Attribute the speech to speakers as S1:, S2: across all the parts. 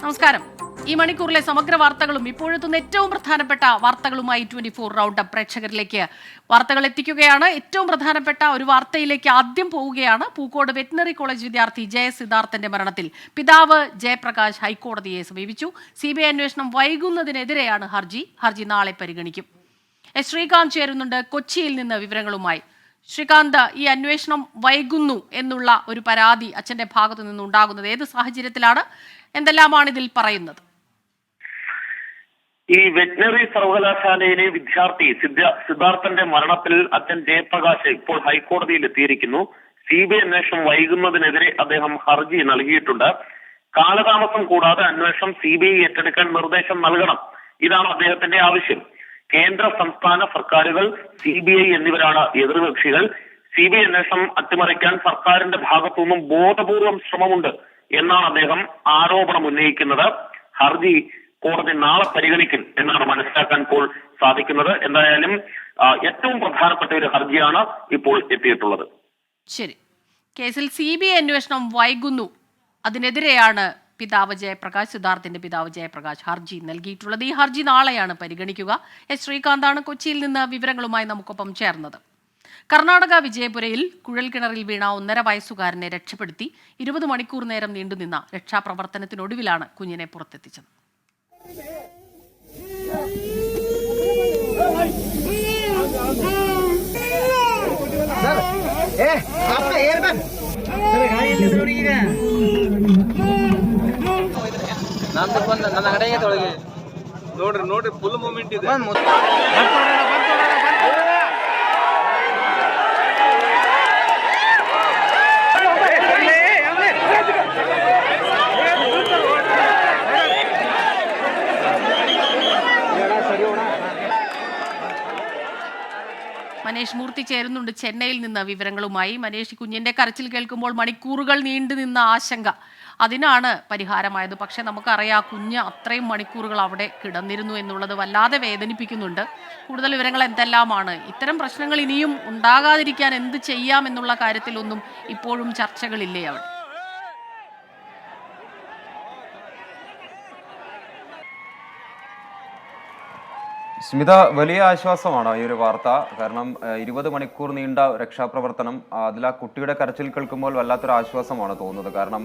S1: നമസ്കാരം. ഈ മണിക്കൂറിലെ സമഗ്ര വാർത്തകളും ഇപ്പോഴെത്തുന്ന ഏറ്റവും പ്രധാനപ്പെട്ട വാർത്തകളുമായി 24 റൗണ്ട് അപ്പ് പ്രേക്ഷകരിലേക്ക് വാർത്തകൾ എത്തിക്കുകയാണ്. ഏറ്റവും പ്രധാനപ്പെട്ട ഒരു വാർത്തയിലേക്ക് ആദ്യം പോവുകയാണ്. പൂക്കോട് വെറ്റിനറി കോളേജ് വിദ്യാർത്ഥി സിദ്ധാർത്ഥന്റെ മരണത്തിൽ പിതാവ് ജയപ്രകാശ് ഹൈക്കോടതിയെ സമീപിച്ചു. CBI അന്വേഷണം വൈകുന്നതിനെതിരെയാണ് ഹർജി നാളെ പരിഗണിക്കും. ശ്രീകാന്ത് ചേരുന്നുണ്ട് കൊച്ചിയിൽ നിന്ന് വിവരങ്ങളുമായി. ശ്രീകാന്ത്, ഈ അന്വേഷണം വൈകുന്നു എന്നുള്ള ഒരു പരാതി അച്ഛന്റെ ഭാഗത്തു നിന്നുണ്ടാകുന്നത് ഏത് സാഹചര്യത്തിലാണ്? എന്തെല്ലാമാണ് ഇതിൽ പറയുന്നത്?
S2: ഈ വെറ്റിനറി സർവകലാശാലയിലെ വിദ്യാർത്ഥി സിദ്ധാർത്ഥന്റെ മരണത്തിൽ അച്ഛൻ ജയപ്രകാശ് ഇപ്പോൾ ഹൈക്കോടതിയിൽ എത്തിയിരിക്കുന്നു. CBI അന്വേഷണം വൈകുന്നതിനെതിരെ അദ്ദേഹം ഹർജി നൽകിയിട്ടുണ്ട്. കാലതാമസം കൂടാതെ അന്വേഷണം CBI ഏറ്റെടുക്കാൻ നിർദ്ദേശം നൽകണം, ഇതാണ് അദ്ദേഹത്തിന്റെ ആവശ്യം. കേന്ദ്ര സംസ്ഥാന സർക്കാരുകൾ, CBI എന്നിവരാണ് എതിർകക്ഷികൾ. CBI അന്വേഷണം അട്ടിമറിക്കാൻ സർക്കാരിന്റെ ഭാഗത്തുനിന്നും ബോധപൂർവം ശ്രമമുണ്ട് എന്നാണ് അദ്ദേഹം ആരോപണം ഉന്നയിക്കുന്നത്. ഹർജി കോടതി നാളെ പരിഗണിക്കും എന്നാണ് മനസ്സിലാക്കാൻ ഇപ്പോൾ സാധിക്കുന്നത്. എന്തായാലും ഏറ്റവും പ്രധാനപ്പെട്ട ഒരു ഹർജിയാണ് ഇപ്പോൾ എത്തിയിട്ടുള്ളത്.
S1: ശരി, കേസിൽ CBI അന്വേഷണം വൈകുന്നു, അതിനെതിരെയാണ് സിദ്ധാർത്ഥന്റെ പിതാവ് ജയപ്രകാശ് ഹർജി നൽകിയിട്ടുള്ളത്. ഈ ഹർജി നാളെയാണ് പരിഗണിക്കുക. ശ്രീകാന്താണ് കൊച്ചിയിൽ നിന്ന് വിവരങ്ങളുമായി നമുക്കൊപ്പം ചേർന്നത്. കർണാടക വിജയപുരയിൽ കുഴൽക്കിണറിൽ വീണ 1.5 വയസ്സുകാരനെ രക്ഷപ്പെടുത്തി 20 മണിക്കൂർ നേരം നീണ്ടുനിന്ന രക്ഷാപ്രവർത്തനത്തിനൊടുവിലാണ് കുഞ്ഞിനെ പുറത്തെത്തിച്ചത്.
S3: ನೋಡ್ರಿ ಫುಲ್ ಮೂಮೆಂಟ್ ಇದೆ.
S1: മനേഷ് മൂർത്തി ചേരുന്നുണ്ട് ചെന്നൈയിൽ നിന്ന് വിവരങ്ങളുമായി. മനേഷ്, കുഞ്ഞിന്റെ കരച്ചിൽ കേൾക്കുമ്പോൾ മണിക്കൂറുകൾ നീണ്ടു നിന്ന ആശങ്ക, അതിനാണ് പരിഹാരമായത്. പക്ഷെ നമുക്കറിയാം, കുഞ്ഞ് അത്രയും മണിക്കൂറുകൾ അവിടെ കിടന്നിരുന്നു എന്നുള്ളത് വല്ലാതെ വേദനിപ്പിക്കുന്നുണ്ട്. കൂടുതൽ വിവരങ്ങൾ എന്തെല്ലാമാണ്? ഇത്തരം പ്രശ്നങ്ങൾ ഇനിയും ഉണ്ടാകാതിരിക്കാൻ എന്ത് ചെയ്യാം എന്നുള്ള കാര്യത്തിലൊന്നും ഇപ്പോഴും ചർച്ചകളില്ലേ അവിടെ?
S4: സ്മിത, വലിയ ആശ്വാസമാണ് ഈ ഒരു വാർത്ത. കാരണം 20 മണിക്കൂർ നീണ്ട രക്ഷാപ്രവർത്തനം, അതിൽ ആ കുട്ടിയുടെ കരച്ചിൽ കേൾക്കുമ്പോൾ വല്ലാത്തൊരു ആശ്വാസമാണ് തോന്നുന്നത്. കാരണം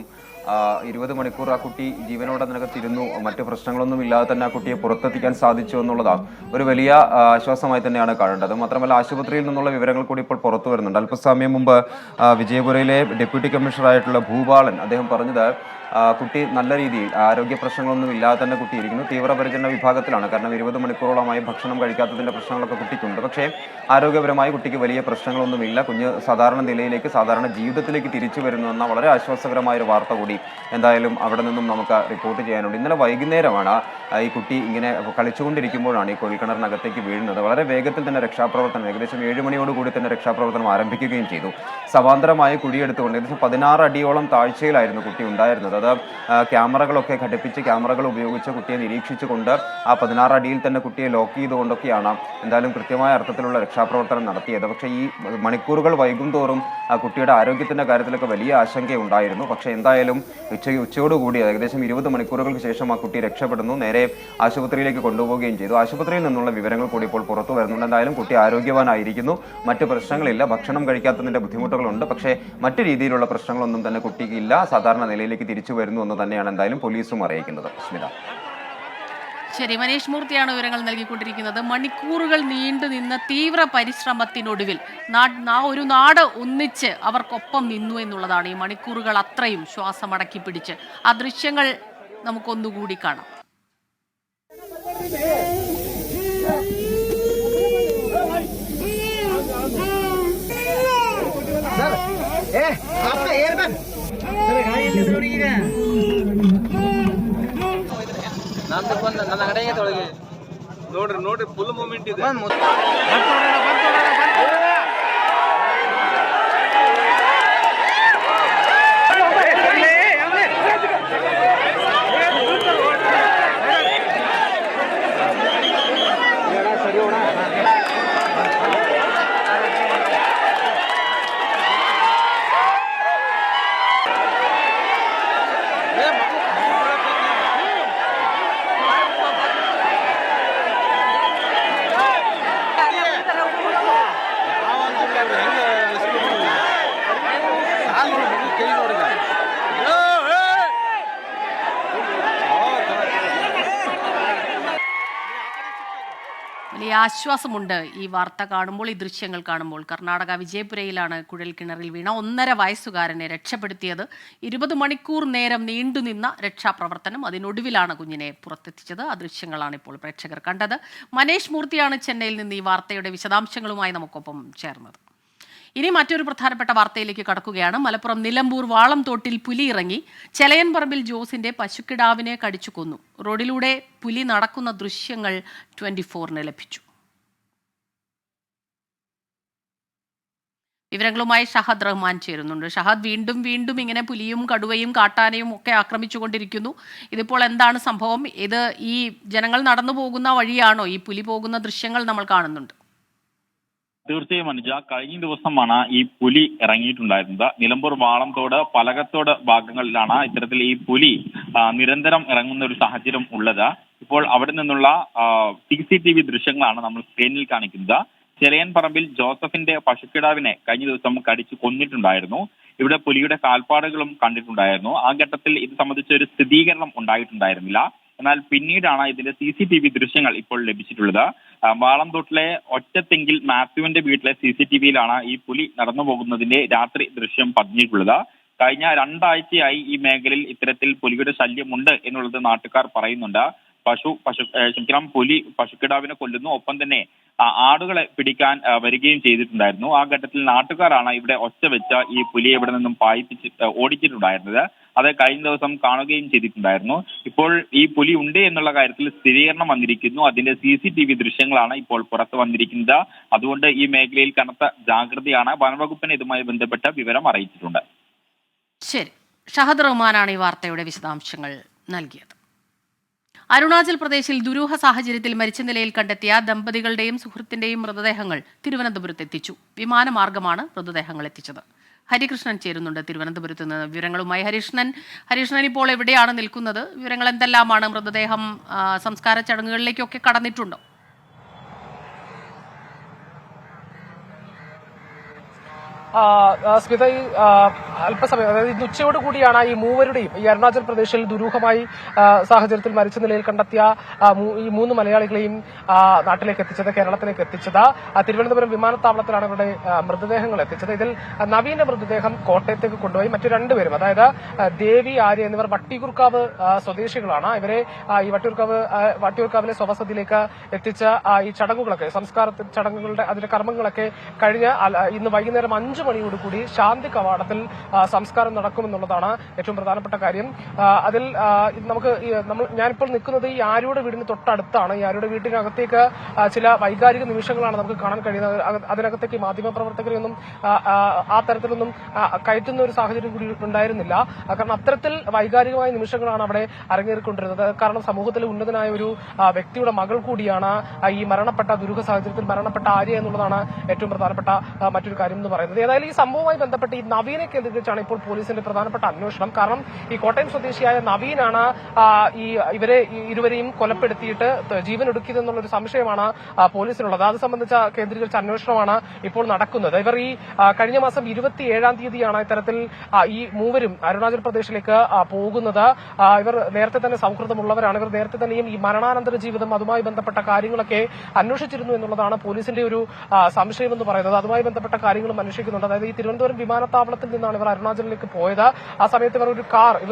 S4: 20 മണിക്കൂർ ആ കുട്ടി ജീവനോടെ നിനക്കത്തിരുന്നു, മറ്റു പ്രശ്നങ്ങളൊന്നും ഇല്ലാതെ തന്നെ ആ കുട്ടിയെ പുറത്തെത്തിക്കാൻ സാധിച്ചു എന്നുള്ളതാണ് ഒരു വലിയ ആശ്വാസമായി തന്നെയാണ് കാണേണ്ടത്. മാത്രമല്ല, ആശുപത്രിയിൽ നിന്നുള്ള വിവരങ്ങൾ കൂടി ഇപ്പോൾ പുറത്തു വരുന്നുണ്ട്. അല്പസമയം മുമ്പ് വിജയപുരയിലെ ഡെപ്യൂട്ടി കമ്മീഷണറായിട്ടുള്ള ഭൂപാലൻ അദ്ദേഹം പറഞ്ഞത് കുട്ടി നല്ല രീതിയിൽ ആരോഗ്യ പ്രശ്നങ്ങളൊന്നും ഇല്ലാതെ തന്നെ കുട്ടി ഇരിക്കുന്നു. തീവ്രപരിചരണ വിഭാഗത്തിലാണ്. കാരണം 20 മണിക്കൂറോളമായി ഭക്ഷണം കഴിക്കാത്തതിൻ്റെ പ്രശ്നങ്ങളൊക്കെ കുട്ടിക്കുണ്ട്. പക്ഷേ ആരോഗ്യപരമായി കുട്ടിക്ക് വലിയ പ്രശ്നങ്ങളൊന്നുമില്ല. കുഞ്ഞ് സാധാരണ നിലയിലേക്ക്, സാധാരണ ജീവിതത്തിലേക്ക് തിരിച്ചു വരുന്നു എന്ന വളരെ ആശ്വാസകരമായ ഒരു വാർത്ത കൂടി എന്തായാലും അവിടെ നിന്നും നമുക്ക് റിപ്പോർട്ട് ചെയ്യാനുണ്ട്. ഇന്നലെ വൈകുന്നേരമാണ് ഈ കുട്ടി ഇങ്ങനെ കളിച്ചുകൊണ്ടിരിക്കുമ്പോഴാണ് ഈ കുഴൽക്കിണറിനകത്തേക്ക് വീഴുന്നത്. വളരെ വേഗത്തിൽ തന്നെ രക്ഷാപ്രവർത്തനം, ഏകദേശം 7 മണിയോടുകൂടി തന്നെ രക്ഷാപ്രവർത്തനം ആരംഭിക്കുകയും ചെയ്തു. സമാന്തരമായി കുഴിയെടുത്തുകൊണ്ട് ഏകദേശം 16 അടിയോളം താഴ്ചയിലായിരുന്നു കുട്ടി ഉണ്ടായിരുന്നത്. അത് ക്യാമറകളൊക്കെ ഘടിപ്പിച്ച്, ക്യാമറകൾ ഉപയോഗിച്ച് കുട്ടിയെ നിരീക്ഷിച്ചുകൊണ്ട് ആ 16 അടിയിൽ തന്നെ കുട്ടിയെ ലോക്ക് ചെയ്തുകൊണ്ടൊക്കെയാണ് എന്തായാലും കൃത്യമായ അർത്ഥത്തിലുള്ള രക്ഷാപ്രവർത്തനം നടത്തിയത്. പക്ഷേ ഈ മണിക്കൂറുകൾ വൈകും തോറും കുട്ടിയുടെ ആരോഗ്യത്തിൻ്റെ കാര്യത്തിലൊക്കെ വലിയ ആശങ്കയുണ്ടായിരുന്നു. പക്ഷേ എന്തായാലും ഉച്ചയോടുകൂടി ഏകദേശം 20 മണിക്കൂറുകൾക്ക് ശേഷം ആ കുട്ടി രക്ഷപ്പെടുന്നു. നേരെ ആശുപത്രിയിലേക്ക് കൊണ്ടുപോവുകയും ചെയ്തു. ആശുപത്രിയിൽ നിന്നുള്ള വിവരങ്ങൾ കൂടി ഇപ്പോൾ പുറത്തു വരുന്നുണ്ട്. എന്തായാലും കുട്ടി ആരോഗ്യവാനായിരിക്കുന്നു, മറ്റു പ്രശ്നങ്ങളില്ല. ഭക്ഷണം കഴിക്കാത്തതിൻ്റെ ബുദ്ധിമുട്ടുകളുണ്ട്, പക്ഷേ മറ്റു രീതിയിലുള്ള പ്രശ്നങ്ങളൊന്നും തന്നെ കുട്ടിക്ക് ഇല്ല. സാധാരണ നിലയിലേക്ക് തിരിച്ചു വരുന്നു എന്ന് തന്നെയാണ് എന്തായാലും പോലീസും അറിയിക്കുന്നത്. സ്മിത.
S1: ശരി, മനേഷ് മൂർത്തിയാണ് വിവരങ്ങൾ നൽകിക്കൊണ്ടിരിക്കുന്നത്. മണിക്കൂറുകൾ നീണ്ടു നിന്ന തീവ്ര പരിശ്രമത്തിനൊടുവിൽ ഒരു നാട് ഒന്നിച്ച് അവർക്കൊപ്പം നിന്നു എന്നുള്ളതാണ്. ഈ മണിക്കൂറുകൾ അത്രയും ശ്വാസമടക്കി പിടിച്ച് ആ ദൃശ്യങ്ങൾ നമുക്കൊന്നുകൂടി കാണാം.
S3: ನೋಡ್ರಿ ಫುಲ್ ಮೂಮೆಂಟ್ ಇದೆ.
S1: വലിയ ആശ്വാസമുണ്ട് ഈ വാർത്ത കാണുമ്പോൾ, ഈ ദൃശ്യങ്ങൾ കാണുമ്പോൾ. കർണാടക വിജയപുരയിലാണ് കുഴൽക്കിണറിൽ വീണ 1.5 വയസ്സുകാരനെ രക്ഷപ്പെടുത്തിയത്. 20 മണിക്കൂർ നേരം നീണ്ടുനിന്ന രക്ഷാപ്രവർത്തനം, അതിനൊടുവിലാണ് കുഞ്ഞിനെ പുറത്തെത്തിച്ചത്. ആ ദൃശ്യങ്ങളാണ് ഇപ്പോൾ പ്രേക്ഷകർ കണ്ടത്. മനേഷ് മൂർത്തിയാണ് ചെന്നൈയിൽ നിന്ന് ഈ വാർത്തയുടെ വിശദാംശങ്ങളുമായി നമുക്കൊപ്പം ചേർന്നത്. ഇനി മറ്റൊരു പ്രധാനപ്പെട്ട വാർത്തയിലേക്ക് കടക്കുകയാണ്. മലപ്പുറം നിലമ്പൂർ വാളംതോട്ടിൽ പുലി ഇറങ്ങി ചെലയൻപറമ്പിൽ ജോസിന്റെ പശുക്കിടാവിനെ കടിച്ചു കൊന്നു. റോഡിലൂടെ പുലി നടക്കുന്ന ദൃശ്യങ്ങൾ 24-ന് ലഭിച്ചു. വിവരങ്ങളുമായി ഷഹദ് റഹ്മാൻ ചേരുന്നുണ്ട്. ഷഹദ്, വീണ്ടും ഇങ്ങനെ പുലിയും കടുവയും കാട്ടാനയും ഒക്കെ ആക്രമിച്ചുകൊണ്ടിരിക്കുന്നു. ഇതിപ്പോൾ എന്താണ് സംഭവം? ഇത് ഈ ജനങ്ങൾ നടന്നു പോകുന്ന വഴിയാണോ ഈ പുലി പോകുന്ന ദൃശ്യങ്ങൾ നമ്മൾ കാണുന്നുണ്ട്?
S5: തീർച്ചയായും അനുജ, കഴിഞ്ഞ ദിവസമാണ് ഈ പുലി ഇറങ്ങിയിട്ടുണ്ടായിരുന്നത്. നിലമ്പൂർ വാളംതോട് പലകത്തോട് ഭാഗങ്ങളിലാണ് ഇത്തരത്തിൽ ഈ പുലി നിരന്തരം ഇറങ്ങുന്ന ഒരു സാഹചര്യം ഉള്ളത്. ഇപ്പോൾ അവിടെ നിന്നുള്ള CCTV ദൃശ്യങ്ങളാണ് നമ്മൾ സ്ക്രീനിൽ കാണിക്കുന്നത്. ചെറിയൻപറമ്പിൽ ജോസഫിന്റെ പശുക്കിടാവിനെ കഴിഞ്ഞ ദിവസം കടിച്ചു കൊന്നിട്ടുണ്ടായിരുന്നു. ഇവിടെ പുലിയുടെ കാൽപ്പാടുകളും കണ്ടിട്ടുണ്ടായിരുന്നു. ആ ഘട്ടത്തിൽ ഇത് സംബന്ധിച്ച ഒരു സ്ഥിരീകരണം ഉണ്ടായിട്ടുണ്ടായിരുന്നില്ല. എന്നാൽ പിന്നീടാണ് ഇതിന്റെ CCTV ദൃശ്യങ്ങൾ ഇപ്പോൾ ലഭിച്ചിട്ടുള്ളത്. വാളംതോട്ടിലെ ഒറ്റത്തെങ്കിൽ മാത്യുവിന്റെ വീട്ടിലെ CCTVയിലാണ് ഈ പുലി നടന്നു പോകുന്നതിന്റെ രാത്രി ദൃശ്യം പതിഞ്ഞിട്ടുള്ളത്. കഴിഞ്ഞ 2 ആഴ്ചയായി ഈ മേഖലയിൽ ഇത്തരത്തിൽ പുലിയുടെ ശല്യമുണ്ട് എന്നുള്ളത് നാട്ടുകാർ പറയുന്നുണ്ട്. പുലി പശുക്കിടാവിനെ കൊല്ലുന്നു, ഒപ്പം തന്നെ ആടുകളെ പിടിക്കാൻ വരികയും ചെയ്തിട്ടുണ്ടായിരുന്നു. ആ ഘട്ടത്തിൽ നാട്ടുകാരാണ് ഇവിടെ ഒച്ച വെച്ച ഈ പുലിയെ ഇവിടെ നിന്നും പായിപ്പിച്ച് ഓടിച്ചിട്ടുണ്ടായിരുന്നത്. അത് കഴിഞ്ഞ ദിവസം കാണുകയും ചെയ്തിട്ടുണ്ടായിരുന്നു. ഇപ്പോൾ ഈ പുലി ഉണ്ട് എന്നുള്ള കാര്യത്തിൽ സ്ഥിരീകരണം വന്നിരിക്കുന്നു. അതിന്റെ CCTV ദൃശ്യങ്ങളാണ് ഇപ്പോൾ പുറത്തു വന്നിരിക്കുന്നത്. അതുകൊണ്ട് ഈ മേഖലയിൽ കനത്ത ജാഗ്രതയാണ്. വനംവകുപ്പിന് ഇതുമായി ബന്ധപ്പെട്ട വിവരം അറിയിച്ചിട്ടുണ്ട്.
S1: ശരി, ഷഹദ് റഹ്മാനാണ് ഈ വാർത്തയുടെ വിശദാംശങ്ങൾ നൽകിയത്. അരുണാചൽ പ്രദേശിൽ ദുരൂഹ സാഹചര്യത്തിൽ മരിച്ച നിലയിൽ കണ്ടെത്തിയ ദമ്പതികളുടെയും സുഹൃത്തിന്റെയും മൃതദേഹങ്ങൾ തിരുവനന്തപുരത്ത് എത്തിച്ചു. വിമാനമാർഗമാണ് മൃതദേഹങ്ങൾ എത്തിച്ചത്. ഹരികൃഷ്ണൻ ചേരുന്നുണ്ട് തിരുവനന്തപുരത്ത് നിന്ന് വിവരങ്ങളുമായി. ഹരികൃഷ്ണൻ ഇപ്പോൾ എവിടെയാണ് നിൽക്കുന്നത്? വിവരങ്ങൾ എന്തെല്ലാമാണ്? മൃതദേഹം സംസ്കാര ചടങ്ങുകളിലേക്കൊക്കെ കടന്നിട്ടുണ്ടോ?
S6: സ്മിത, ഈ അല്പസമയം, അതായത് ഇന്ന് ഉച്ചയോട് കൂടിയാണ് ഈ മൂവരുടെയും ഈ അരുണാചൽ പ്രദേശിൽ ദുരൂഹമായി സാഹചര്യത്തിൽ മരിച്ച നിലയിൽ കണ്ടെത്തിയ ഈ 3 മലയാളികളെയും നാട്ടിലേക്ക് എത്തിച്ചത്, കേരളത്തിലേക്ക് എത്തിച്ചത്. തിരുവനന്തപുരം വിമാനത്താവളത്തിലാണ് ഇവരുടെ മൃതദേഹങ്ങൾ എത്തിച്ചത്. ഇതിൽ നവീന്റെ മൃതദേഹം കോട്ടയത്തേക്ക് കൊണ്ടുപോയി. മറ്റു 2 പേരും, അതായത് ദേവി, ആര്യ എന്നിവർ വട്ടിയൂർക്കാവ് സ്വദേശികളാണ്. ഇവരെ ഈ വട്ടിയൂർക്കാവിലെ സ്വവസതിയിലേക്ക് എത്തിച്ച ഈ ചടങ്ങുകളൊക്കെ, സംസ്കാര ചടങ്ങുകളുടെ അതിന്റെ കർമ്മങ്ങളൊക്കെ കഴിഞ്ഞ് ഇന്ന് വൈകുന്നേരം 5 മണിയോടുകൂടി ശാന്തി കവാടത്തിൽ സംസ്കാരം നടക്കുമെന്നുള്ളതാണ് ഏറ്റവും പ്രധാനപ്പെട്ട കാര്യം. അതിൽ ഞാനിപ്പോൾ നിൽക്കുന്നത് ഈ ആര്യയുടെ വീടിന് തൊട്ടടുത്താണ്. ഈ ആര്യയുടെ വീട്ടിനകത്തേക്ക് ചില വൈകാരിക നിമിഷങ്ങളാണ് നമുക്ക് കാണാൻ കഴിയുന്നത്. അതിനകത്തേക്ക് മാധ്യമപ്രവർത്തകരെയൊന്നും ആ തരത്തിലൊന്നും കയറ്റുന്ന ഒരു സാഹചര്യം കൂടി ഉണ്ടായിരുന്നില്ല. കാരണം അത്തരത്തിൽ വൈകാരികമായ നിമിഷങ്ങളാണ് അവിടെ അരങ്ങേറിക്കൊണ്ടിരുന്നത്. കാരണം സമൂഹത്തിലെ ഉന്നതനായ ഒരു വ്യക്തിയുടെ മകൾ കൂടിയാണ് ഈ ദുരൂഹ സാഹചര്യത്തിൽ മരണപ്പെട്ട ആര്യ എന്നുള്ളതാണ് ഏറ്റവും പ്രധാനപ്പെട്ട മറ്റൊരു കാര്യം എന്ന് പറയുന്നത്. ഏതായാലും ഈ സംഭവവുമായി ബന്ധപ്പെട്ട് ഈ നവീനെ കേന്ദ്രീകരിച്ചാണ് ഇപ്പോൾ പോലീസിന്റെ പ്രധാനപ്പെട്ട അന്വേഷണം. കാരണം ഈ കോട്ടയം സ്വദേശിയായ നവീനാണ് ഇവരെ ഇരുവരെയും കൊലപ്പെടുത്തിയിട്ട് ജീവനൊടുക്കിയതെന്നുള്ളൊരു സംശയമാണ് പോലീസിനുള്ളത്. അത് സംബന്ധിച്ച കേന്ദ്രീകരിച്ച അന്വേഷണമാണ് ഇപ്പോൾ നടക്കുന്നത്. ഇവർ ഈ കഴിഞ്ഞ മാസം 27-ാം തീയതിയാണ് ഇത്തരത്തിൽ ഈ മൂവരും അരുണാചൽ പ്രദേശിലേക്ക് പോകുന്നത്. ഇവർ നേരത്തെ തന്നെ സൗഹൃദമുള്ളവരാണ്. ഇവർ നേരത്തെ തന്നെയും ഈ മരണാനന്തര ജീവിതം, അതുമായി ബന്ധപ്പെട്ട കാര്യങ്ങളൊക്കെ അന്വേഷിച്ചിരുന്നു എന്നുള്ളതാണ് പോലീസിന്റെ ഒരു സംശയമെന്ന് പറയുന്നത്. അതുമായി ബന്ധപ്പെട്ട കാര്യങ്ങളും അന്വേഷിക്കുന്നുണ്ട്. അതായത് ഈ തിരുവനന്തപുരം വിമാനത്താവളത്തിൽ നിന്നാണ് ഇവർ അരുണാചലിലേക്ക് പോയത്. ആ സമയത്ത് ഇവർ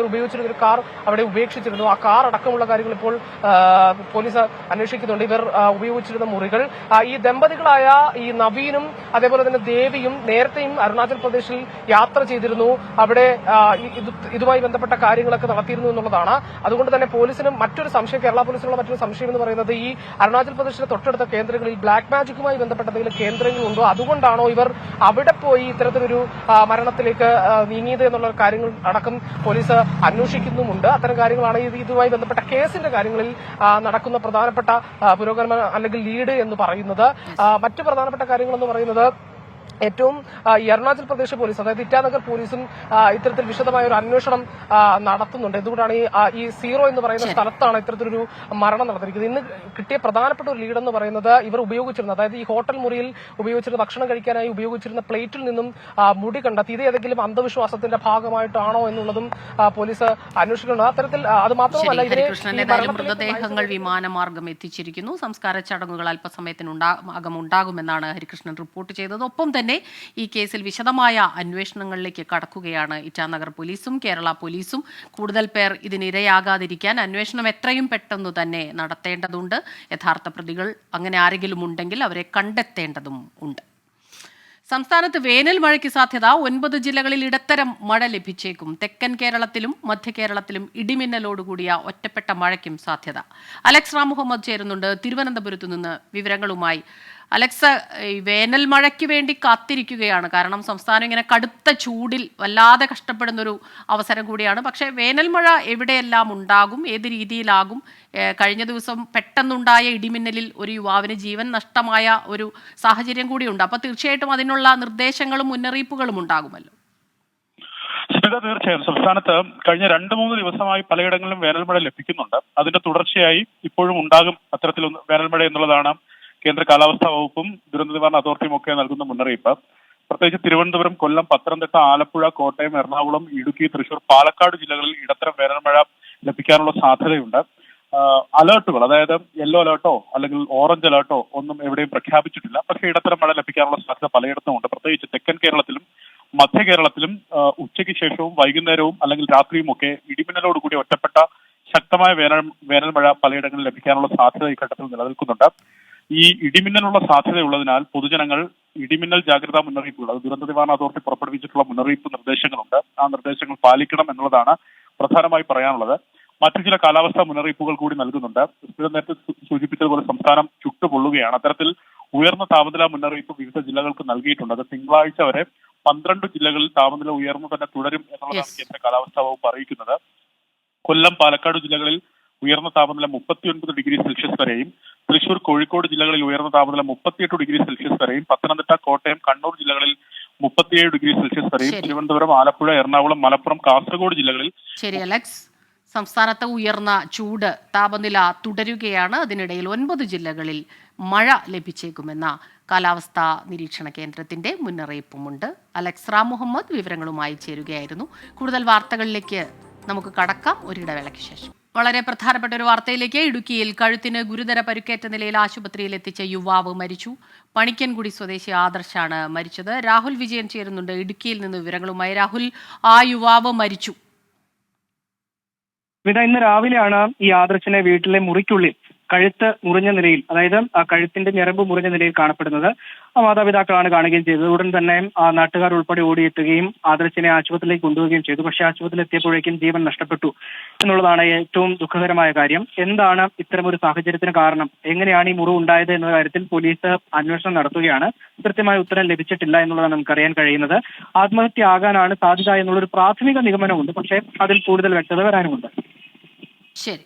S6: ഉപയോഗിച്ചിരുന്ന ഒരു കാർ അവിടെ ഉപേക്ഷിച്ചിരുന്നു. ആ കാർ അടക്കമുള്ള കാര്യങ്ങൾ ഇപ്പോൾ പോലീസ് അന്വേഷിക്കുന്നുണ്ട്. ഇവർ ഉപയോഗിച്ചിരുന്ന മുറികൾ, ഈ ദമ്പതികളായ ഈ നവീനും അതേപോലെ തന്നെ ദേവിയും നേരത്തെയും അരുണാചൽ പ്രദേശിൽ യാത്ര ചെയ്തിരുന്നു. അവിടെ ഇതുമായി ബന്ധപ്പെട്ട കാര്യങ്ങളൊക്കെ നടത്തിയിരുന്നു എന്നുള്ളതാണ്. അതുകൊണ്ട് തന്നെ പോലീസിന് മറ്റൊരു സംശയം, കേരള പോലീസിനുള്ള മറ്റൊരു സംശയം എന്ന് പറയുന്നത് ഈ അരുണാചൽ പ്രദേശിലെ തൊട്ടടുത്ത കേന്ദ്രങ്ങളിൽ ബ്ലാക്ക് മാജിക്കുമായി ബന്ധപ്പെട്ട എന്തെങ്കിലും കേന്ദ്രങ്ങളുണ്ടോ, അതുകൊണ്ടാണോ ഇവർ അവിടെ പോയി ഇത്തരത്തിലൊരു മരണത്തിലേക്ക് നീങ്ങിയത് എന്നുള്ള കാര്യങ്ങൾ അടക്കം പോലീസ് അന്വേഷിക്കുന്നുമുണ്ട്. അത്തരം കാര്യങ്ങളാണ് ഇതുമായി ബന്ധപ്പെട്ട കേസിന്റെ കാര്യങ്ങളിൽ നടക്കുന്ന പ്രധാനപ്പെട്ട പുരോഗമനം അല്ലെങ്കിൽ ലീഡ് എന്ന് പറയുന്നത്. മറ്റു പ്രധാനപ്പെട്ട കാര്യങ്ങളെന്ന് പറയുന്നത് ഏറ്റവും ഈ അരുണാചൽ പ്രദേശ് പോലീസ്, അതായത് ഇറ്റാനഗർ പോലീസും ഇത്തരത്തിൽ വിശദമായ ഒരു അന്വേഷണം നടത്തുന്നുണ്ട്. എന്തുകൊണ്ടാണ് ഈ സീറോ എന്ന് പറയുന്ന സ്ഥലത്താണ് ഇത്തരത്തിലൊരു മരണം നടന്നിരിക്കുന്നത്. ഇന്ന് കിട്ടിയ പ്രധാനപ്പെട്ട ഒരു ലീഡ് എന്ന് പറയുന്നത് ഇവർ ഉപയോഗിച്ചിരുന്ന, അതായത് ഈ ഹോട്ടൽ മുറിയിൽ ഉപയോഗിച്ചിരുന്ന ഭക്ഷണം കഴിക്കാനായി ഉപയോഗിച്ചിരുന്ന പ്ലേറ്റിൽ നിന്നും മുടി കണ്ടെത്തി. ഇത് ഏതെങ്കിലും അന്ധവിശ്വാസത്തിന്റെ ഭാഗമായിട്ടാണോ എന്നുള്ളതും പോലീസ് അന്വേഷിക്കുന്നുണ്ട്. അത്തരത്തിൽ അത് മാത്രമല്ല,
S1: മൃതദേഹങ്ങൾ വിമാനമാർഗം എത്തിച്ചിരിക്കുന്നു. സംസ്കാര ചടങ്ങുകൾ അല്പസമയത്തിനകം ഉണ്ടാകുമെന്നാണ് ഹരികൃഷ്ണൻ റിപ്പോർട്ട് ചെയ്തത്. ഒപ്പം തന്നെ ഈ കേസിൽ വിശദമായ അന്വേഷണങ്ങളിലേക്ക് കടക്കുകയാണ് ഇറ്റാനഗർ പോലീസും കേരള പോലീസും. കൂടുതൽ പേർ ഇതിനിരയാകാതിരിക്കാൻ അന്വേഷണം എത്രയും പെട്ടെന്ന് തന്നെ നടത്തേണ്ടതുണ്ട്. യഥാർത്ഥ പ്രതികൾ അങ്ങനെ ആരെങ്കിലും ഉണ്ടെങ്കിൽ അവരെ കണ്ടെത്തേണ്ടതും ഉണ്ട്. സംസ്ഥാനത്ത് വേനൽ മഴയ്ക്ക് സാധ്യത. 9 ജില്ലകളിൽ ഇടത്തരം മഴ ലഭിച്ചേക്കും. തെക്കൻ കേരളത്തിലും മധ്യ കേരളത്തിലും ഇടിമിന്നലോടുകൂടിയ ഒറ്റപ്പെട്ട മഴയ്ക്കും സാധ്യത. അലക്സ് റാം മുഹമ്മദ് ചേരുന്നുണ്ട് തിരുവനന്തപുരത്തു നിന്ന് വിവരങ്ങളുമായി. അലക്സ്, ഈ വേനൽ മഴയ്ക്ക് വേണ്ടി കാത്തിരിക്കുകയാണ്. കാരണം സംസ്ഥാനം ഇങ്ങനെ കടുത്ത ചൂടിൽ വല്ലാതെ കഷ്ടപ്പെടുന്നൊരു അവസരം കൂടിയാണ്. പക്ഷേ വേനൽ മഴ എവിടെയെല്ലാം ഉണ്ടാകും, ഏത് രീതിയിലാകും? കഴിഞ്ഞ ദിവസം പെട്ടെന്നുണ്ടായ ഇടിമിന്നലിൽ ഒരു യുവാവിന് ജീവൻ നഷ്ടമായ ഒരു സാഹചര്യം കൂടിയുണ്ട്. അപ്പോൾ തീർച്ചയായിട്ടും അതിനുള്ള നിർദ്ദേശങ്ങളും മുന്നറിയിപ്പുകളും ഉണ്ടാകുമല്ലോ.
S7: തീർച്ചയായും സംസ്ഥാനത്ത് കഴിഞ്ഞ 2-3 ദിവസമായി പലയിടങ്ങളിലും വേനൽമഴ ലഭിക്കുന്നുണ്ട്. അതിന്റെ തുടർച്ചയായി ഇപ്പോഴും ഉണ്ടാകും അത്തരത്തിൽ വേനൽമഴ എന്നുള്ളതാണ് കേന്ദ്ര കാലാവസ്ഥാ വകുപ്പും ദുരന്ത നിവാരണ അതോറിറ്റിയും ഒക്കെ നൽകുന്ന മുന്നറിയിപ്പ്. പ്രത്യേകിച്ച് തിരുവനന്തപുരം, കൊല്ലം, പത്തനംതിട്ട, ആലപ്പുഴ, കോട്ടയം, എറണാകുളം, ഇടുക്കി, തൃശൂർ, പാലക്കാട് ജില്ലകളിൽ ഇടത്തരം വേനൽമഴ ലഭിക്കാനുള്ള സാധ്യതയുണ്ട്. അലേർട്ടുകൾ, അതായത് യെല്ലോ അലേർട്ടോ അല്ലെങ്കിൽ ഓറഞ്ച് അലേർട്ടോ ഒന്നും എവിടെയും പ്രഖ്യാപിച്ചിട്ടില്ല. പക്ഷേ ഇടത്തരം മഴ ലഭിക്കാനുള്ള സാധ്യത പലയിടത്തും ഉണ്ട്. പ്രത്യേകിച്ച് തെക്കൻ കേരളത്തിലും മധ്യ കേരളത്തിലും ഉച്ചയ്ക്ക് ശേഷവും വൈകുന്നേരവും അല്ലെങ്കിൽ രാത്രിയും ഒക്കെ ഇടിമിന്നലോടുകൂടി ഒറ്റപ്പെട്ട ശക്തമായ വേനൽമഴ പലയിടങ്ങളിൽ ലഭിക്കാനുള്ള സാധ്യത ഈ ഘട്ടത്തിൽ നിലനിൽക്കുന്നുണ്ട്. ഈ ഇടിമിന്നലുള്ള സാധ്യതയുള്ളതിനാൽ പൊതുജനങ്ങൾ ഇടിമിന്നൽ ജാഗ്രതാ മുന്നറിയിപ്പുകൾ, അത് ദുരന്ത നിവാരണ അതോറിറ്റി പുറപ്പെടുവിച്ചിട്ടുള്ള മുന്നറിയിപ്പ് നിർദ്ദേശങ്ങളുണ്ട്. ആ നിർദ്ദേശങ്ങൾ പാലിക്കണം എന്നുള്ളതാണ് പ്രധാനമായി പറയാനുള്ളത്. മറ്റു ചില കാലാവസ്ഥാ മുന്നറിയിപ്പുകൾ കൂടി നൽകുന്നുണ്ട്. നേരത്തെ സൂചിപ്പിച്ചതുപോലെ സംസ്ഥാനം ചുട്ടുപൊള്ളുകയാണ്. അത്തരത്തിൽ ഉയർന്ന താപനില മുന്നറിയിപ്പ് വിവിധ ജില്ലകൾക്ക് നൽകിയിട്ടുണ്ട്. അത് തിങ്കളാഴ്ച വരെ 12 ജില്ലകളിൽ താപനില ഉയർന്നു തന്നെ തുടരും എന്നുള്ളതാണ് കേന്ദ്ര കാലാവസ്ഥാ വകുപ്പ് അറിയിക്കുന്നത്. കൊല്ലം, പാലക്കാട് ജില്ലകളിൽ ഉയർന്ന താപനില 39 ഡിഗ്രി സെൽഷ്യസ് വരെയും, തൃശൂർ, കോഴിക്കോട് ജില്ലകളിൽ ഉയർന്ന താപനില 38 ഡിഗ്രി സെൽഷ്യസ് വരെയും, പത്തനംതിട്ട, കോട്ടയം, കണ്ണൂർ ജില്ലകളിൽ 37 ഡിഗ്രി സെൽഷ്യസ് വരെയും, തിരുവനന്തപുരം, ആലപ്പുഴ, എറണാകുളം, മലപ്പുറം, കാസർഗോഡ് ജില്ലകളിൽ.
S1: ശരി അലക്സ്, സംസ്ഥാനത്ത് ഉയർന്ന ചൂട്, താപനില തുടരുകയാണ്. അതിനിടയിൽ 9 ജില്ലകളിൽ മഴ ലഭിച്ചേക്കുമെന്ന കാലാവസ്ഥാ നിരീക്ഷണ കേന്ദ്രത്തിന്റെ മുന്നറിയിപ്പുമുണ്ട്. അലക്സ് റാം മുഹമ്മദ് വിവരങ്ങളുമായി ചേരുകയായിരുന്നു. കൂടുതൽ വാർത്തകളിലേക്ക് നമുക്ക് കടക്കാം ഒരിടവേളയ്ക്ക് ശേഷം. വളരെ പ്രധാനപ്പെട്ട ഒരു വാർത്തയിലേക്ക്. ഇടുക്കിയിൽ കഴുത്തിന് ഗുരുതര പരുക്കേറ്റ നിലയിൽ ആശുപത്രിയിൽ എത്തിച്ച യുവാവ് മരിച്ചു. പണിക്കൻകുടി സ്വദേശി ആദർശാണ് മരിച്ചത്. രാഹുൽ വിജയൻ ചേരുന്നുണ്ട് ഇടുക്കിയിൽ നിന്ന് വിവരങ്ങളുമായി. രാഹുൽ, ആ യുവാവ് മരിച്ചു.
S8: ഇന്ന് രാവിലെയാണ് ഈ ആദർശിനെ വീട്ടിലെ മുറിക്കുള്ളിൽ കഴുത്ത് മുറിഞ്ഞ നിലയിൽ, അതായത് ആ കഴുത്തിന്റെ ഞരമ്പ് മുറിഞ്ഞ നിലയിൽ കാണപ്പെടുന്നത് മാതാപിതാക്കളാണ് കാണുകയും ചെയ്തത്. ഉടൻ തന്നെ നാട്ടുകാർ ഉൾപ്പെടെ ഓടിയെത്തുകയും ആദർശിനെ ആശുപത്രിയിലേക്ക് കൊണ്ടുപോവുകയും ചെയ്തു. പക്ഷേ ആശുപത്രിയിൽ എത്തിയപ്പോഴേക്കും ജീവൻ നഷ്ടപ്പെട്ടു എന്നുള്ളതാണ് ഏറ്റവും ദുഃഖകരമായ കാര്യം. എന്താണ് ഇത്തരമൊരു സാഹചര്യത്തിന് കാരണം, എങ്ങനെയാണ് ഈ മുറിവ് ഉണ്ടായത് എന്ന കാര്യത്തിൽ പോലീസ് അന്വേഷണം നടത്തുകയാണ്. കൃത്യമായ ഉത്തരം ലഭിച്ചിട്ടില്ല എന്നുള്ളതാണ് നമുക്കറിയാൻ കഴിയുന്നത്. ആത്മഹത്യ ആകാനാണ് സാധ്യത എന്നുള്ളൊരു പ്രാഥമിക നിഗമനമുണ്ട്. പക്ഷേ അതിൽ കൂടുതൽ വ്യക്തത വരാനുമുണ്ട്.
S1: ശരി.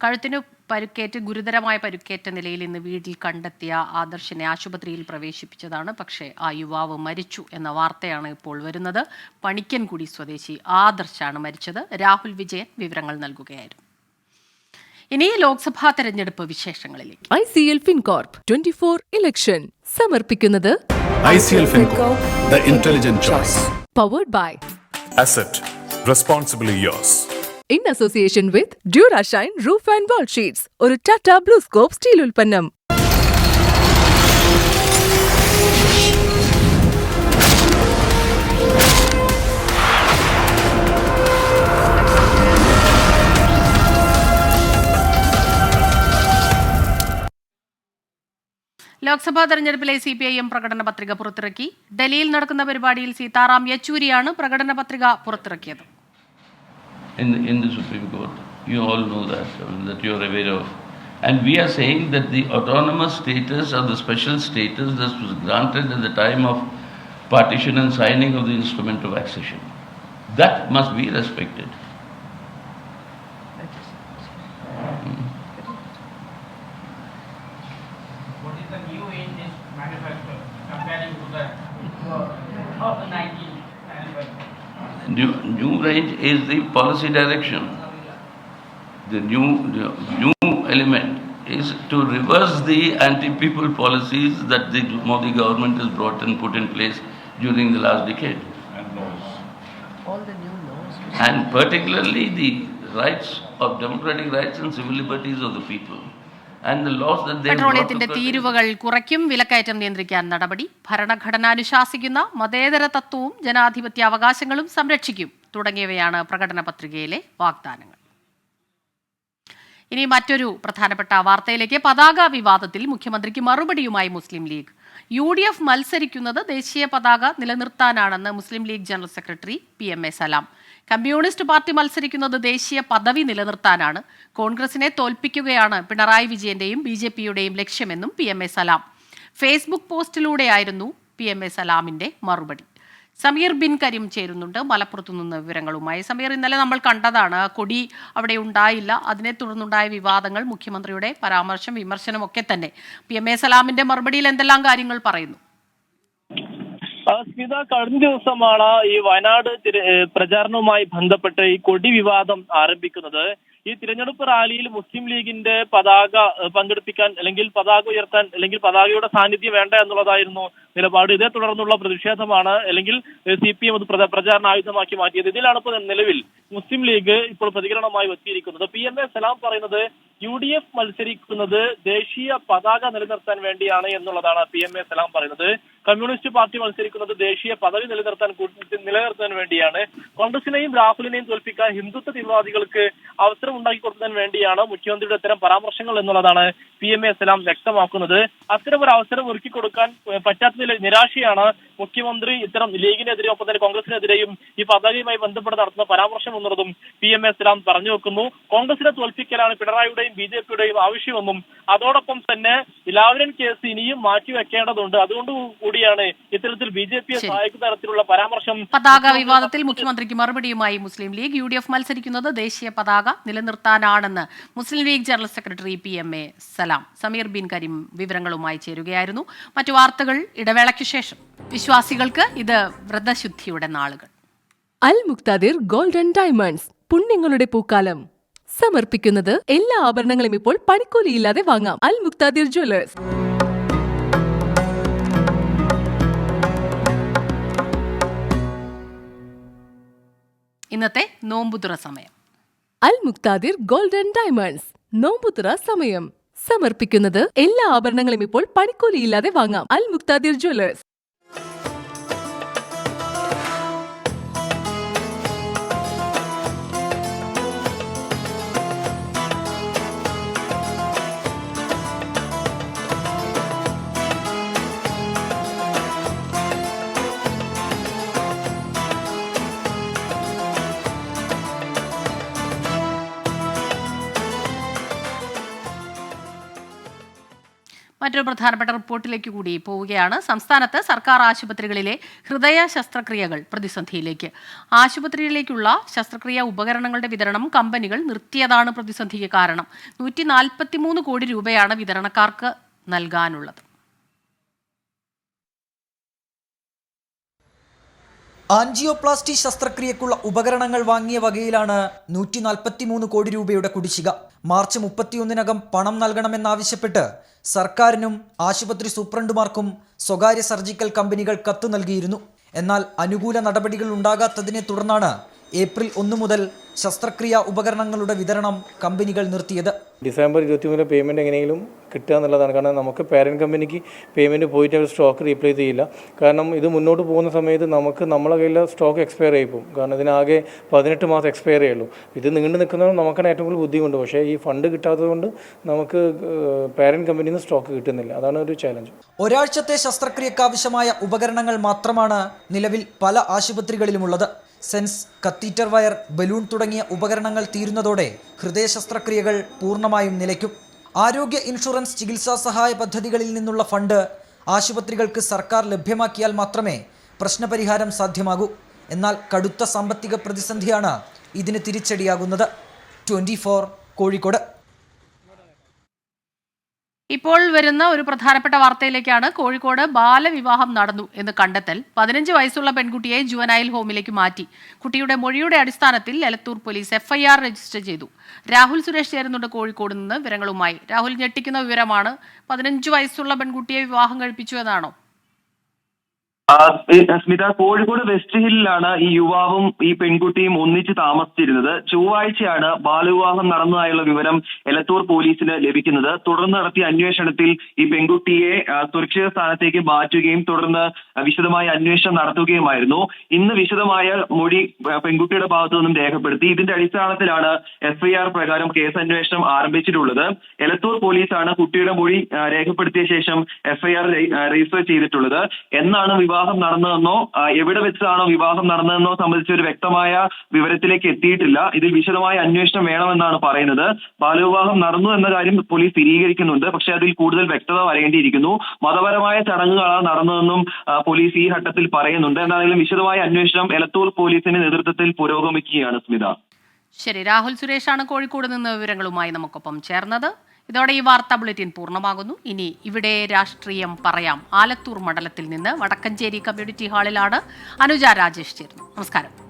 S1: കഴുത്തിന് പരുക്കേറ്റ് ഗുരുതരമായ പരുക്കേറ്റ നിലയിൽ ഇന്ന് വീട്ടിൽ കണ്ടെത്തിയ ആദർശിനെ ആശുപത്രിയിൽ പ്രവേശിപ്പിച്ചതാണ്. പക്ഷേ ആ യുവാവ് മരിച്ചു എന്ന വാർത്തയാണ് ഇപ്പോൾ വരുന്നത്. പണിക്കൻകുടി സ്വദേശി ആദർശാണ് മരിച്ചത്. രാഹുൽ വിജയൻ വിവരങ്ങൾ നൽകുകയായിരുന്നു. ഇനി ലോക്സഭാ തെരഞ്ഞെടുപ്പ് വിശേഷങ്ങളിലേക്ക്.
S9: ICL FinCorp 24 ഇലക്ഷൻ സമർപ്പിക്കുന്നത്
S10: ICL FinCorp, the intelligent choice.
S9: Powered by
S10: Asset, responsibly yours.
S9: In association with Durashine Roof and Wall Sheets, ഒരു ടാറ്റ ബ്ലൂസ്കോപ്പ് സ്റ്റീൽ ഉൽപ്പന്നം.
S1: ലോക്സഭാ തെരഞ്ഞെടുപ്പിലെ CPIM പ്രകടന പത്രിക പുറത്തിറക്കി. ഡൽഹിയിൽ നടക്കുന്ന പരിപാടിയിൽ സീതാറാം യെച്ചൂരിയാണ് പ്രകടന പത്രിക പുറത്തിറക്കിയത്.
S11: In the Supreme Court, you all know that you are aware of. And we are saying that the autonomous status or the special status that was granted at the time of partition and signing of the instrument of accession, that must be respected.
S12: What is the new in this manifesto comparing to the
S11: new range is the policy direction. The new element is to reverse the anti-people policies that the Modi government has brought and put in place during the last decade.
S1: All the new laws.
S11: And particularly the rights of democratic rights and civil liberties of the people. And the laws that they
S1: പെട്രോളിയത്തിന്റെ തീരുവകൾ കുറയ്ക്കും, വിലക്കയറ്റം നിയന്ത്രിക്കാൻ നടപടി, ഭരണഘടന അനുശാസിക്കുന്ന മതേതര തത്വവും ജനാധിപത്യ അവകാശങ്ങളും സംരക്ഷിക്കും തുടങ്ങിയവയാണ് പ്രകടന പത്രികയിലെ വാഗ്ദാനങ്ങൾ. ഇനി മറ്റൊരു പ്രധാനപ്പെട്ട വാർത്തയിലേക്ക്. പതാക വിവാദത്തിൽ മുഖ്യമന്ത്രിക്ക് മറുപടിയുമായി മുസ്ലിം ലീഗ്. UDF മത്സരിക്കുന്നത് ദേശീയ പതാക നിലനിർത്താനാണെന്ന് മുസ്ലിം ലീഗ് ജനറൽ സെക്രട്ടറി PMA സലാം. കമ്മ്യൂണിസ്റ്റ് പാർട്ടി മത്സരിക്കുന്നത് ദേശീയ പദവി നിലനിർത്താനാണ്. കോൺഗ്രസിനെ തോൽപ്പിക്കുകയാണ് പിണറായി വിജയന്റെയും BJPയുടെയും ലക്ഷ്യമെന്നും PMA സലാം. ഫേസ്ബുക്ക് പോസ്റ്റിലൂടെയായിരുന്നു PMA സലാമിന്റെ മറുപടി. സമീർ ബിൻ കരീം ചേരുന്നുണ്ട് മലപ്പുറത്തു നിന്ന് വിവരങ്ങളുമായി. സമീർ, ഇന്നലെ നമ്മൾ കണ്ടതാണ്, കൊടി അവിടെ ഉണ്ടായില്ല, അതിനെ തുടർന്നുണ്ടായ വിവാദങ്ങൾ, മുഖ്യമന്ത്രിയുടെ പരാമർശം, വിമർശനം ഒക്കെ തന്നെ. PMA സലാമിന്റെ മറുപടിയിൽ എന്തെല്ലാം കാര്യങ്ങൾ പറയുന്നു?
S12: സ്മിത, കഴിഞ്ഞ ദിവസമാണ് ഈ വയനാട് പ്രചാരണവുമായി ബന്ധപ്പെട്ട് ഈ കൊടി വിവാദം ആരംഭിക്കുന്നത്. ഈ തിരഞ്ഞെടുപ്പ് റാലിയിൽ മുസ്ലിം ലീഗിന്റെ പതാക പങ്കെടുപ്പിക്കാൻ അല്ലെങ്കിൽ പതാക ഉയർത്താൻ അല്ലെങ്കിൽ പതാകയുടെ സാന്നിധ്യം വേണ്ട എന്നുള്ളതായിരുന്നു നിലപാട്. ഇതേ തുടർന്നുള്ള പ്രതിഷേധമാണ് അല്ലെങ്കിൽ CPM അത് പ്രചാരണ ആയുധമാക്കി മാറ്റിയത്. ഇതിലാണ് ഇപ്പോൾ നിലവിൽ മുസ്ലിം ലീഗ് ഇപ്പോൾ പ്രതികരണമായി എത്തിയിരിക്കുന്നത്. PMA സലാം പറയുന്നത് UDF മത്സരിക്കുന്നത് ദേശീയ പതാക നിലനിർത്താൻ വേണ്ടിയാണ് എന്നുള്ളതാണ് PMA സലാം പറയുന്നത്. കമ്മ്യൂണിസ്റ്റ് പാർട്ടി മത്സരിക്കുന്നത് ദേശീയ പദവി നിലനിർത്താൻ വേണ്ടിയാണ്. കോൺഗ്രസിനെയും രാഹുലിനെയും തോൽപ്പിക്കാൻ ഹിന്ദുത്വ തീവ്രവാദികൾക്ക് അവസരം ഉണ്ടാക്കി കൊടുക്കുന്നതിന് വേണ്ടിയാണ് മുഖ്യമന്ത്രിയുടെ ഇത്തരം പരാമർശങ്ങൾ എന്നുള്ളതാണ് PMA സലാം വ്യക്തമാക്കുന്നത്. അത്തരം ഒരു അവസരം ഒരുക്കി കൊടുക്കാൻ പറ്റാത്തതിൽ നിരാശയാണ് മുഖ്യമന്ത്രി ഇത്തരം ലീഗിനെതിരെ ഒപ്പം തന്നെ കോൺഗ്രസിനെതിരെയും ഈ പതാകയുമായി ബന്ധപ്പെട്ട് നടത്തുന്ന പരാമർശം എന്നുള്ളതും PMA സലാം പറഞ്ഞു വെക്കുന്നു. കോൺഗ്രസിനെ തോൽപ്പിക്കലാണ് പിണറായിയുടെയും BJPയുടെയും ആവശ്യമെന്നും അതോടൊപ്പം തന്നെ ലാവ്ലിൻ കേസ് ഇനിയും മാറ്റിവെക്കേണ്ടതുണ്ട്, അതുകൊണ്ട് കൂടിയാണ് ഇത്തരത്തിൽ BJPയെ സഹായിക്കുന്ന തരത്തിലുള്ള പരാമർശം.
S1: പതാക വിവാദത്തിൽ മുഖ്യമന്ത്രിക്ക് മറുപടിയുമായി മുസ്ലിം ലീഗ്. UDF മത്സരിക്കുന്നത് ദേശീയ പതാക നിലനിർത്താനാണെന്ന് മുസ്ലിം ലീഗ് ജനറൽ സെക്രട്ടറി PMA സലാം. സമീർ ബിൻ കരീം വിവരങ്ങളുമായി ചേരുകയായിരുന്നു. മറ്റു വാർത്തകൾ ഇടവേളയ്ക്ക് ശേഷം. വിശ്വാസികൾക്ക് ഇത് വ്രതശുദ്ധിയുടെ നാളുകൾ.
S9: അൽ മുക്താദിർ ഗോൾഡ് ആൻഡ് ഡയമണ്ട്സ് പുണ്യങ്ങളുടെ പൂക്കാലം സമർപ്പിക്കുന്നത് എല്ലാ ആഭരണങ്ങളും ഇപ്പോൾ പണിക്കൂലിയില്ലാതെ വാങ്ങാം. അൽ മുക്താദിർ ജ്വല്ലേഴ്സ്.
S1: ഇന്നത്തെ നോമ്പുതുറ സമയം.
S9: അൽ മുക്താദിർ ഗോൾഡ് ആൻഡ് ഡയമണ്ട്സ് നോമ്പുതുറ സമയം സമർപ്പിക്കുന്നത് എല്ലാ ആഭരണങ്ങളും ഇപ്പോൾ പണിക്കൂലിയില്ലാതെ വാങ്ങാം. അൽ മുക്താദിർ ജ്വല്ലേഴ്സ്.
S1: മറ്റൊരു പ്രധാനപ്പെട്ട റിപ്പോർട്ടിലേക്ക് കൂടി പോവുകയാണ്. സംസ്ഥാനത്ത് സർക്കാർ ആശുപത്രികളിലെ ഹൃദയ ശസ്ത്രക്രിയകൾ പ്രതിസന്ധിയിലേക്ക്. ആശുപത്രിയിലേക്കുള്ള ശസ്ത്രക്രിയ ഉപകരണങ്ങളുടെ വിതരണം കമ്പനികൾ നിർത്തിയതാണ് പ്രതിസന്ധിക്ക് കാരണം. 143 കോടി രൂപയാണ് വിതരണക്കാർക്ക് നൽകാനുള്ളത്.
S13: ആൻജിയോപ്ലാസ്റ്റി ശസ്ത്രക്രിയക്കുള്ള ഉപകരണങ്ങൾ വാങ്ങിയ വകയിലാണ് 143 കോടി രൂപയുടെ കുടിശ്ശിക. മാർച്ച് 31-നകം പണം നൽകണമെന്നാവശ്യപ്പെട്ട് സർക്കാരിനും ആശുപത്രി സൂപ്രണ്ടുമാർക്കും സ്വകാര്യ സർജിക്കൽ കമ്പനികൾ കത്ത് നൽകിയിരുന്നു. എന്നാൽ അനുകൂല നടപടികൾ ഉണ്ടാകാത്തതിനെ തുടർന്നാണ് ഏപ്രിൽ 1 മുതൽ ശസ്ത്രക്രിയാ ഉപകരണങ്ങളുടെ വിതരണം കമ്പനികൾ നിർത്തിയത്.
S14: ഡിസംബർ 23 പേയ്മെൻറ്റ് എങ്ങനെയെങ്കിലും കിട്ടുക എന്നുള്ളതാണ്. കാരണം നമുക്ക് പാരൻറ്റ് കമ്പനിക്ക് പേയ്മെൻറ്റ് പോയിട്ട് അവർ സ്റ്റോക്ക് റീപ്ലേസ് ചെയ്യില്ല. കാരണം ഇത് മുന്നോട്ട് പോകുന്ന സമയത്ത് നമുക്ക് നമ്മളെ കയ്യിൽ സ്റ്റോക്ക് എക്സ്പയർ ആയി പോകും. കാരണം ഇതിനാകെ 18 മാസം എക്സ്പയർ ചെയ്യുള്ളൂ. ഇത് നീണ്ടു നിൽക്കുന്നത് നമുക്കാണ് ഏറ്റവും കൂടുതൽ ബുദ്ധിമുട്ട്. പക്ഷേ ഈ ഫണ്ട് കിട്ടാത്തത് കൊണ്ട് നമുക്ക് പാരൻറ്റ് കമ്പനിയിൽ നിന്ന് സ്റ്റോക്ക് കിട്ടുന്നില്ല. അതാണ് ഒരു ചാലഞ്ച്.
S13: ഒരാഴ്ചത്തെ ശസ്ത്രക്രിയക്കാവശ്യമായ ഉപകരണങ്ങൾ മാത്രമാണ് നിലവിൽ പല ആശുപത്രികളിലുമുള്ളത്. സെൻസ്, കത്തീറ്റർ വയർ, ബലൂൺ തുടങ്ങിയ ഉപകരണങ്ങൾ തീരുന്നതോടെ ഹൃദയ ശസ്ത്രക്രിയകൾ പൂർണ്ണമായും നിലയ്ക്കും. ആരോഗ്യ ഇൻഷുറൻസ് ചികിത്സാ സഹായ പദ്ധതികളിൽ നിന്നുള്ള ഫണ്ട് ആശുപത്രികൾക്ക് സർക്കാർ ലഭ്യമാക്കിയാൽ മാത്രമേ പ്രശ്നപരിഹാരം സാധ്യമാകൂ. എന്നാൽ കടുത്ത സാമ്പത്തിക പ്രതിസന്ധിയാണ് ഇതിന് തിരിച്ചടിയാകുന്നത്. 24 കോഴിക്കോട്.
S1: ഇപ്പോൾ വരുന്ന ഒരു പ്രധാനപ്പെട്ട വാർത്തയിലേക്കാണ്. കോഴിക്കോട് ബാലവിവാഹം നടന്നു എന്ന് കണ്ടെത്തൽ. 15 വയസ്സുള്ള പെൺകുട്ടിയെ ജുവനൈൽ ഹോമിലേക്ക് മാറ്റി. കുട്ടിയുടെ മൊഴിയുടെ അടിസ്ഥാനത്തിൽ എലത്തൂർ പോലീസ് FIR രജിസ്റ്റർ ചെയ്തു. രാഹുൽ സുരേഷ് ചേരുന്നുണ്ട് കോഴിക്കോട് നിന്ന് വിവരങ്ങളുമായി. രാഹുൽ, ഞെട്ടിക്കുന്ന വിവരമാണ്. 15 വയസ്സുള്ള പെൺകുട്ടിയെ വിവാഹം കഴിപ്പിച്ചു എന്നാണോ?
S15: സ്മിത, കോഴിക്കോട് വെസ്റ്റ് ഹില്ലിലാണ് ഈ യുവാവും ഈ പെൺകുട്ടിയും ഒന്നിച്ച് താമസിച്ചിരുന്നത്. ചൊവ്വാഴ്ചയാണ് ബാലവിവാഹം നടന്നതായുള്ള വിവരം എലത്തൂർ പോലീസിന് ലഭിക്കുന്നത്. തുടർന്ന് നടത്തിയ അന്വേഷണത്തിൽ ഈ പെൺകുട്ടിയെ സുരക്ഷിത സ്ഥാനത്തേക്ക് മാറ്റുകയും തുടർന്ന് വിശദമായ അന്വേഷണം നടത്തുകയുമായിരുന്നു. ഇന്ന് വിശദമായ മൊഴി പെൺകുട്ടിയുടെ ഭാഗത്തു നിന്നും രേഖപ്പെടുത്തി. ഇതിന്റെ അടിസ്ഥാനത്തിലാണ് FIR പ്രകാരം കേസന്വേഷണം ആരംഭിച്ചിട്ടുള്ളത്. എലത്തൂർ പോലീസാണ് കുട്ടിയുടെ മൊഴി രേഖപ്പെടുത്തിയ ശേഷം FIR രജിസ്റ്റർ ചെയ്തിട്ടുള്ളത്. എന്നാണ് വിവാഹം നടന്നതെന്നോ എവിടെ വെച്ചാണോ വിവാഹം നടന്നതെന്നോ സംബന്ധിച്ച ഒരു വ്യക്തമായ വിവരത്തിലേക്ക് എത്തിയിട്ടില്ല. ഇതിൽ വിശദമായ അന്വേഷണം വേണമെന്നാണ് പറയുന്നത്. ബാലവിവാഹം നടന്നു എന്ന കാര്യം പോലീസ് സ്ഥിരീകരിക്കുന്നുണ്ട്. പക്ഷെ അതിൽ കൂടുതൽ വ്യക്തത വരേണ്ടിയിരിക്കുന്നു. മതപരമായ ചടങ്ങുകളാണ് നടന്നതെന്നും പോലീസ് ഈ ഘട്ടത്തിൽ പറയുന്നുണ്ട്. എന്തായാലും വിശദമായ അന്വേഷണം എലത്തൂർ പോലീസിന്റെ നേതൃത്വത്തിൽ പുരോഗമിക്കുകയാണ്. സ്മിത,
S1: ശരി. രാഹുൽ സുരേഷാണ് കോഴിക്കോട് നിന്ന് വിവരങ്ങളുമായി നമുക്കൊപ്പം ചേർന്നത്. ഇതോടെ ഈ വാർത്താ ബുള്ളറ്റിൻ പൂർണ്ണമാകുന്നു. ഇനി ഇവിടെ രാഷ്ട്രീയം പറയാം. ആലത്തൂർ മണ്ഡലത്തിൽ നിന്ന് വടക്കഞ്ചേരി കമ്മ്യൂണിറ്റി ഹാളിലാണ് അനുജ രാജേഷ് ചേരുന്നത്. നമസ്കാരം.